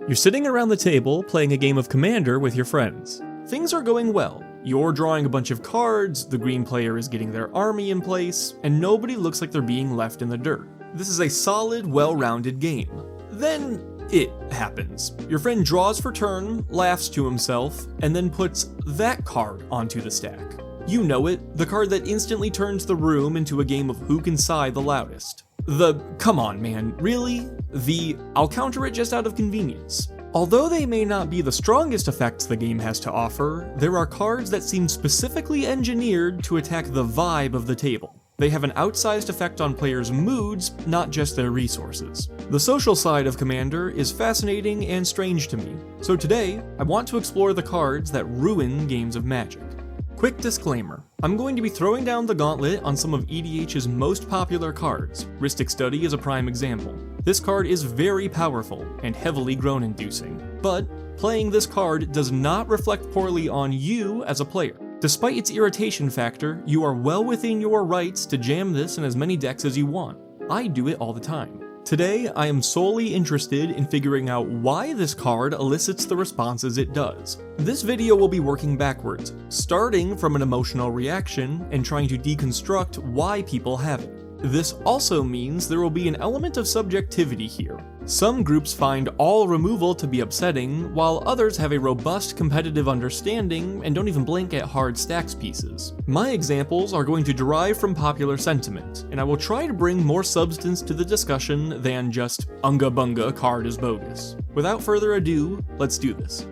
You're sitting around the table playing a game of Commander with your friends. Things are going well. You're drawing a bunch of cards, the green player is getting their army in place, and nobody looks like they're being left in the dirt. This is a solid, well-rounded game. Then it happens. Your friend draws for turn, laughs to himself, and then puts that card onto the stack. You know it, the card that instantly turns the room into a game of who can sigh the loudest. Come on man, really? I'll counter it just out of convenience. Although they may not be the strongest effects the game has to offer, there are cards that seem specifically engineered to attack the vibe of the table. They have an outsized effect on players' moods, not just their resources. The social side of Commander is fascinating and strange to me, so today, I want to explore the cards that ruin games of Magic. Quick disclaimer, I'm going to be throwing down the gauntlet on some of EDH's most popular cards. Rhystic Study is a prime example. This card is very powerful and heavily groan-inducing, but playing this card does not reflect poorly on you as a player. Despite its irritation factor, you are well within your rights to jam this in as many decks as you want. I do it all the time. Today, I am solely interested in figuring out why this card elicits the responses it does. This video will be working backwards, starting from an emotional reaction and trying to deconstruct why people have it. This also means there will be an element of subjectivity here. Some groups find all removal to be upsetting, while others have a robust competitive understanding and don't even blink at hard stax pieces. My examples are going to derive from popular sentiment, and I will try to bring more substance to the discussion than just "Unga Bunga card is bogus." Without further ado, let's do this.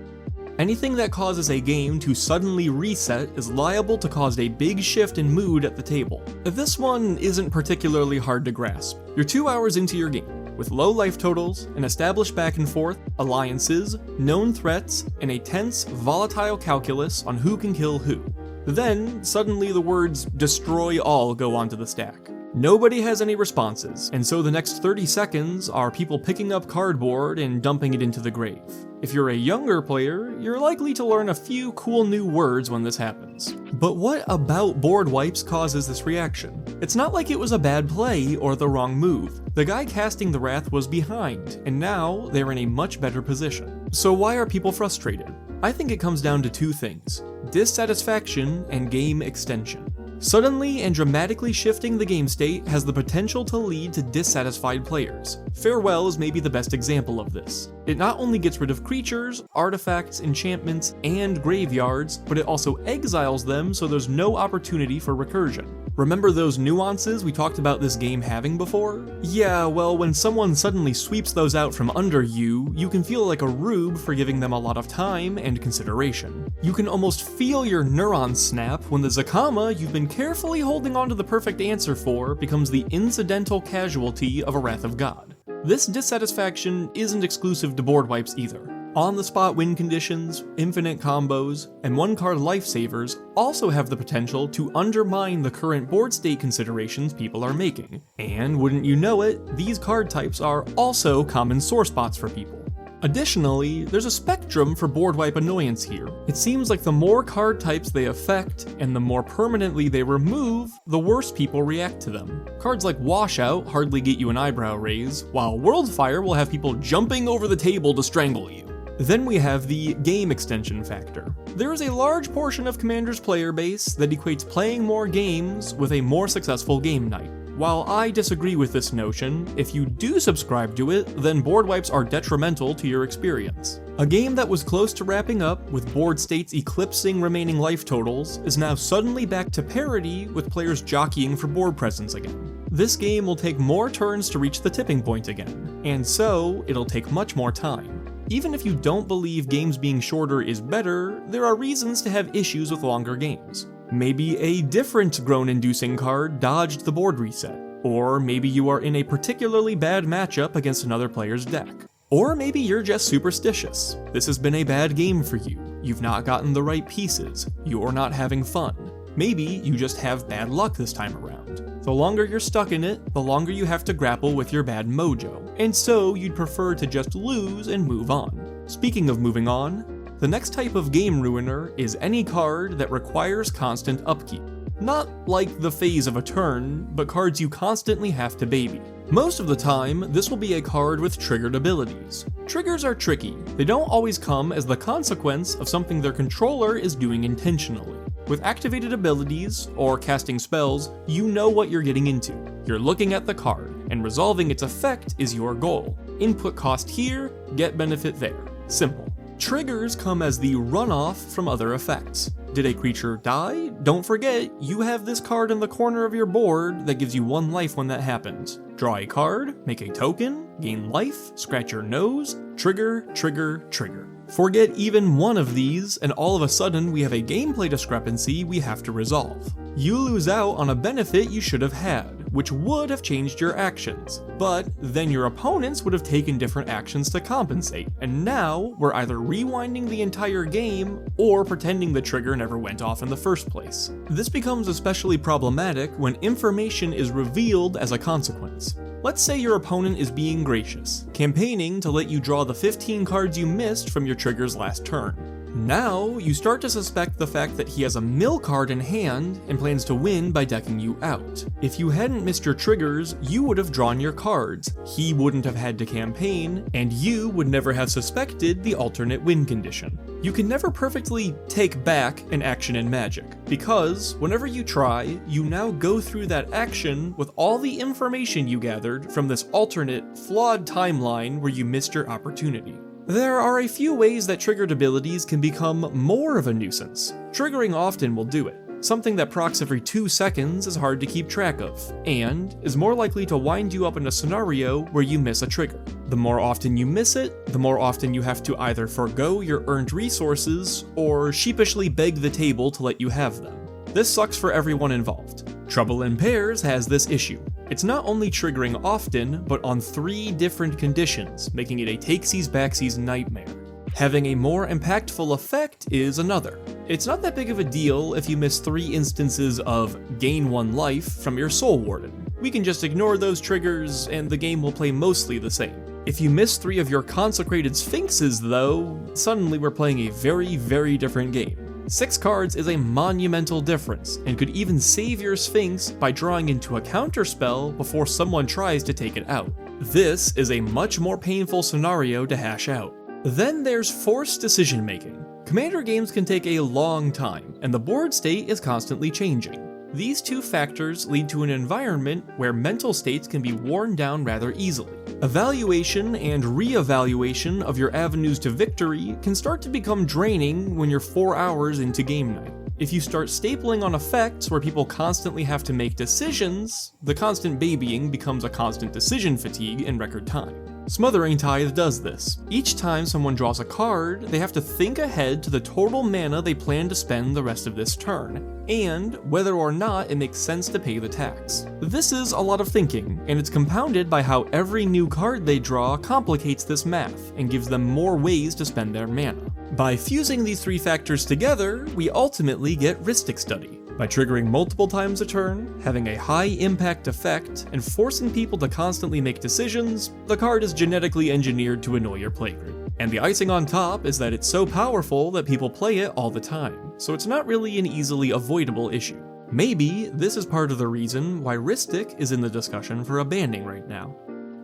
Anything that causes a game to suddenly reset is liable to cause a big shift in mood at the table. This one isn't particularly hard to grasp. You're 2 hours into your game, with low life totals, an established back and forth, alliances, known threats, and a tense, volatile calculus on who can kill who. Then, suddenly the words "destroy all" go onto the stack. Nobody has any responses, and so the next 30 seconds are people picking up cardboard and dumping it into the grave. If you're a younger player, you're likely to learn a few cool new words when this happens. But what about board wipes causes this reaction? It's not like it was a bad play or the wrong move. The guy casting the wrath was behind, and now they're in a much better position. So why are people frustrated? I think it comes down to two things: dissatisfaction and game extension. Suddenly and dramatically shifting the game state has the potential to lead to dissatisfied players. Farewell is maybe the best example of this. It not only gets rid of creatures, artifacts, enchantments, and graveyards, but it also exiles them so there's no opportunity for recursion. Remember those nuances we talked about this game having before? Yeah, well, when someone suddenly sweeps those out from under you, you can feel like a rube for giving them a lot of time and consideration. You can almost feel your neurons snap when the Zakama you've been carefully holding onto the perfect answer for becomes the incidental casualty of a Wrath of God. This dissatisfaction isn't exclusive to board wipes either. On-the-spot win conditions, infinite combos, and one-card lifesavers also have the potential to undermine the current board state considerations people are making. And wouldn't you know it, these card types are also common sore spots for people. Additionally, there's a spectrum for board wipe annoyance here. It seems like the more card types they affect, and the more permanently they remove, the worse people react to them. Cards like Washout hardly get you an eyebrow raise, while Worldfire will have people jumping over the table to strangle you. Then we have the game extension factor. There is a large portion of Commander's player base that equates playing more games with a more successful game night. While I disagree with this notion, if you do subscribe to it, then board wipes are detrimental to your experience. A game that was close to wrapping up, with board states eclipsing remaining life totals, is now suddenly back to parity with players jockeying for board presence again. This game will take more turns to reach the tipping point again, and so it'll take much more time. Even if you don't believe games being shorter is better, there are reasons to have issues with longer games. Maybe a different groan-inducing card dodged the board reset, or maybe you are in a particularly bad matchup against another player's deck. Or maybe you're just superstitious. This has been a bad game for you. You've not gotten the right pieces. You're not having fun. Maybe you just have bad luck this time around. The longer you're stuck in it, the longer you have to grapple with your bad mojo, and so you'd prefer to just lose and move on. Speaking of moving on, the next type of game ruiner is any card that requires constant upkeep. Not like the phase of a turn, but cards you constantly have to baby. Most of the time, this will be a card with triggered abilities. Triggers are tricky. They don't always come as the consequence of something their controller is doing intentionally. With activated abilities, or casting spells, you know what you're getting into. You're looking at the card, and resolving its effect is your goal. Input cost here, get benefit there. Simple. Triggers come as the runoff from other effects. Did a creature die? Don't forget, you have this card in the corner of your board that gives you 1 life when that happens. Draw a card, make a token, gain life, scratch your nose, trigger, trigger, trigger. Forget even one of these, and all of a sudden we have a gameplay discrepancy we have to resolve. You lose out on a benefit you should have had, which would have changed your actions, but then your opponents would have taken different actions to compensate, and now we're either rewinding the entire game or pretending the trigger never went off in the first place. This becomes especially problematic when information is revealed as a consequence. Let's say your opponent is being gracious, campaigning to let you draw the 15 cards you missed from your trigger's last turn. Now, you start to suspect the fact that he has a mill card in hand and plans to win by decking you out. If you hadn't missed your triggers, you would have drawn your cards, he wouldn't have had to campaign, and you would never have suspected the alternate win condition. You can never perfectly take back an action in Magic, because whenever you try, you now go through that action with all the information you gathered from this alternate, flawed timeline where you missed your opportunity. There are a few ways that triggered abilities can become more of a nuisance. Triggering often will do it. Something that procs every 2 seconds is hard to keep track of, and is more likely to wind you up in a scenario where you miss a trigger. The more often you miss it, the more often you have to either forego your earned resources, or sheepishly beg the table to let you have them. This sucks for everyone involved. Trouble in Pairs has this issue. It's not only triggering often, but on 3 different conditions, making it a takesies-backsies nightmare. Having a more impactful effect is another. It's not that big of a deal if you miss 3 instances of gain 1 life from your Soul Warden. We can just ignore those triggers and the game will play mostly the same. If you miss 3 of your Consecrated Sphinxes though, suddenly we're playing a very, very different game. 6 cards is a monumental difference, and could even save your Sphinx by drawing into a counterspell before someone tries to take it out. This is a much more painful scenario to hash out. Then there's forced decision making. Commander games can take a long time, and the board state is constantly changing. These 2 factors lead to an environment where mental states can be worn down rather easily. Evaluation and re-evaluation of your avenues to victory can start to become draining when you're 4 hours into game night. If you start stapling on effects where people constantly have to make decisions, the constant babying becomes a constant decision fatigue in record time. Smothering Tithe does this. Each time someone draws a card, they have to think ahead to the total mana they plan to spend the rest of this turn, and whether or not it makes sense to pay the tax. This is a lot of thinking, and it's compounded by how every new card they draw complicates this math and gives them more ways to spend their mana. By fusing these 3 factors together, we ultimately get Rhystic Study. By triggering multiple times a turn, having a high impact effect, and forcing people to constantly make decisions, the card is genetically engineered to annoy your playgroup. And the icing on top is that it's so powerful that people play it all the time, so it's not really an easily avoidable issue. Maybe this is part of the reason why Rhystic is in the discussion for a banning right now.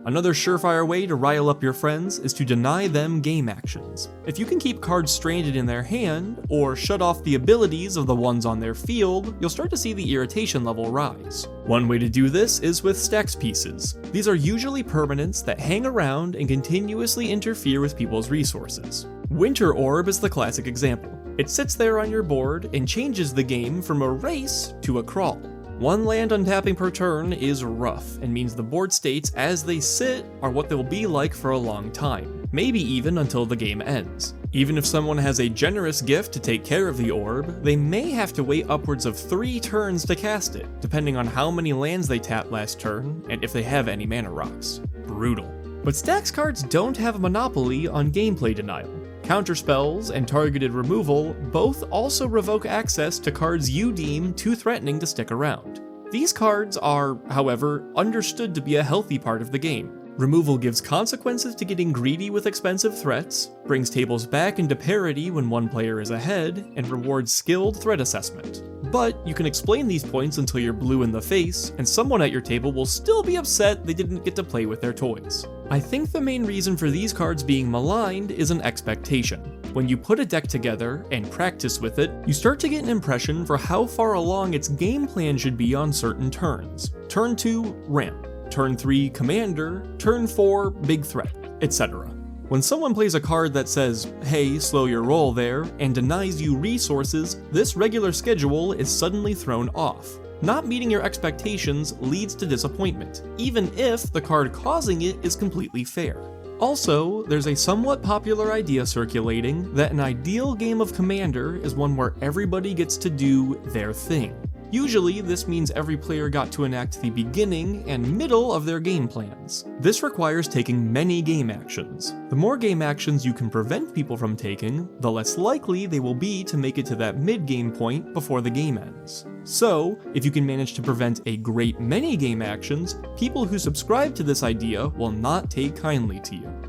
Another surefire way to rile up your friends is to deny them game actions. If you can keep cards stranded in their hand, or shut off the abilities of the ones on their field, you'll start to see the irritation level rise. One way to do this is with stax pieces. These are usually permanents that hang around and continuously interfere with people's resources. Winter Orb is the classic example. It sits there on your board and changes the game from a race to a crawl. 1 land untapping per turn is rough, and means the board states as they sit are what they'll be like for a long time, maybe even until the game ends. Even if someone has a generous gift to take care of the orb, they may have to wait upwards of 3 turns to cast it, depending on how many lands they tapped last turn, and if they have any mana rocks. Brutal. But stax cards don't have a monopoly on gameplay denial. Counterspells and targeted removal both also revoke access to cards you deem too threatening to stick around. These cards are, however, understood to be a healthy part of the game. Removal gives consequences to getting greedy with expensive threats, brings tables back into parity when one player is ahead, and rewards skilled threat assessment. But you can explain these points until you're blue in the face, and someone at your table will still be upset they didn't get to play with their toys. I think the main reason for these cards being maligned is an expectation. When you put a deck together and practice with it, you start to get an impression for how far along its game plan should be on certain turns. Turn 2, ramp. Turn 3, commander. Turn 4, big threat, etc. When someone plays a card that says, hey, slow your roll there, and denies you resources, this regular schedule is suddenly thrown off. Not meeting your expectations leads to disappointment, even if the card causing it is completely fair. Also, there's a somewhat popular idea circulating that an ideal game of Commander is one where everybody gets to do their thing. Usually, this means every player got to enact the beginning and middle of their game plans. This requires taking many game actions. The more game actions you can prevent people from taking, the less likely they will be to make it to that mid-game point before the game ends. So, if you can manage to prevent a great many game actions, people who subscribe to this idea will not take kindly to you.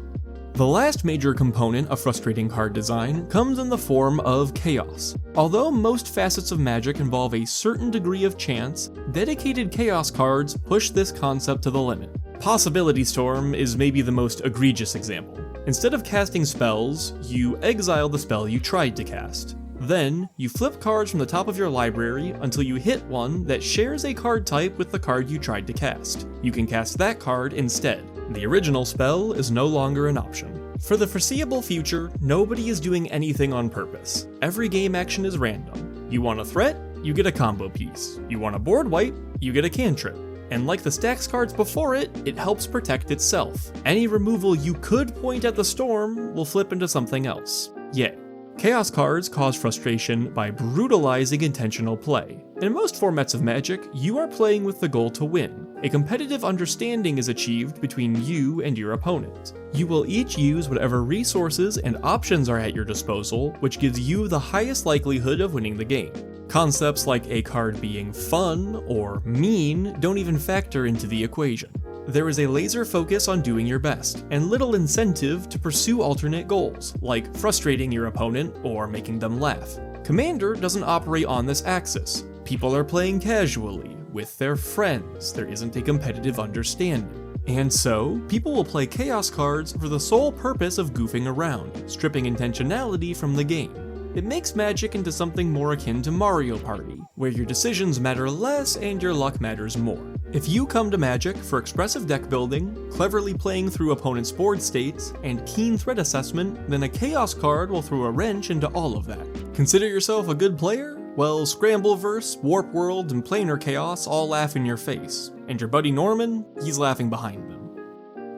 The last major component of frustrating card design comes in the form of chaos. Although most facets of Magic involve a certain degree of chance, dedicated chaos cards push this concept to the limit. Possibility Storm is maybe the most egregious example. Instead of casting spells, you exile the spell you tried to cast. Then, you flip cards from the top of your library until you hit one that shares a card type with the card you tried to cast. You can cast that card instead. The original spell is no longer an option. For the foreseeable future, nobody is doing anything on purpose. Every game action is random. You want a threat? You get a combo piece. You want a board wipe? You get a cantrip. And like the stax cards before it, it helps protect itself. Any removal you could point at the storm will flip into something else. Yay. Chaos cards cause frustration by brutalizing intentional play. In most formats of Magic, you are playing with the goal to win. A competitive understanding is achieved between you and your opponent. You will each use whatever resources and options are at your disposal, which gives you the highest likelihood of winning the game. Concepts like a card being fun or mean don't even factor into the equation. There is a laser focus on doing your best, and little incentive to pursue alternate goals, like frustrating your opponent or making them laugh. Commander doesn't operate on this axis. People are playing casually, with their friends. There isn't a competitive understanding. And so, people will play chaos cards for the sole purpose of goofing around, stripping intentionality from the game. It makes Magic into something more akin to Mario Party, where your decisions matter less and your luck matters more. If you come to Magic for expressive deck building, cleverly playing through opponents' board states, and keen threat assessment, then a Chaos card will throw a wrench into all of that. Consider yourself a good player? Well, Scrambleverse, Warp World, and Planar Chaos all laugh in your face, and your buddy Norman, he's laughing behind them.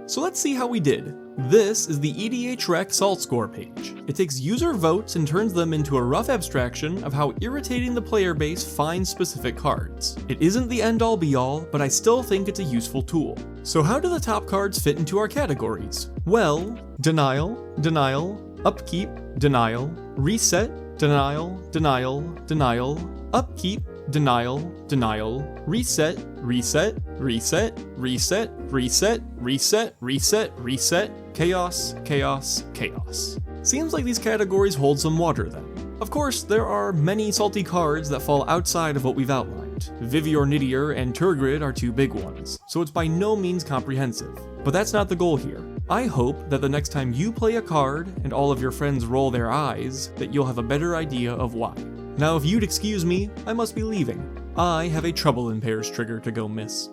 So let's see how we did. This is the EDHREC Salt Score page. It takes user votes and turns them into a rough abstraction of how irritating the player base finds specific cards. It isn't the end-all be-all, but I still think it's a useful tool. So how do the top cards fit into our categories? Well, Denial, Denial, Upkeep, Denial, Reset, Denial, Denial, Denial, Upkeep, Denial, Denial, Reset, Reset, Reset, Reset, Reset, Reset, Reset, Reset, Chaos, Chaos, Chaos. Seems like these categories hold some water then. Of course, there are many salty cards that fall outside of what we've outlined. Vivior Nidier and Turgrid are two big ones, so it's by no means comprehensive. But that's not the goal here. I hope that the next time you play a card and all of your friends roll their eyes, that you'll have a better idea of why. Now if you'd excuse me, I must be leaving. I have a Trouble in Pairs trigger to go miss.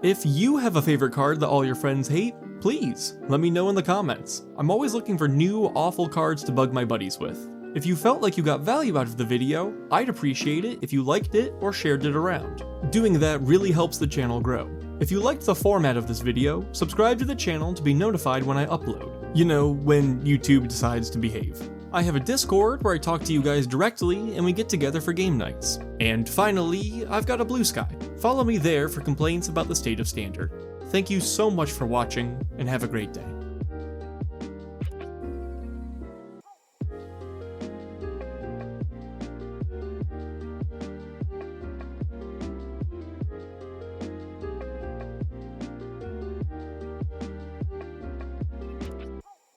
If you have a favorite card that all your friends hate, please let me know in the comments. I'm always looking for new, awful cards to bug my buddies with. If you felt like you got value out of the video, I'd appreciate it if you liked it or shared it around. Doing that really helps the channel grow. If you liked the format of this video, subscribe to the channel to be notified when I upload. You know, when YouTube decides to behave. I have a Discord where I talk to you guys directly and we get together for game nights. And finally, I've got a Blue Sky. Follow me there for complaints about the state of Standard. Thank you so much for watching, and have a great day.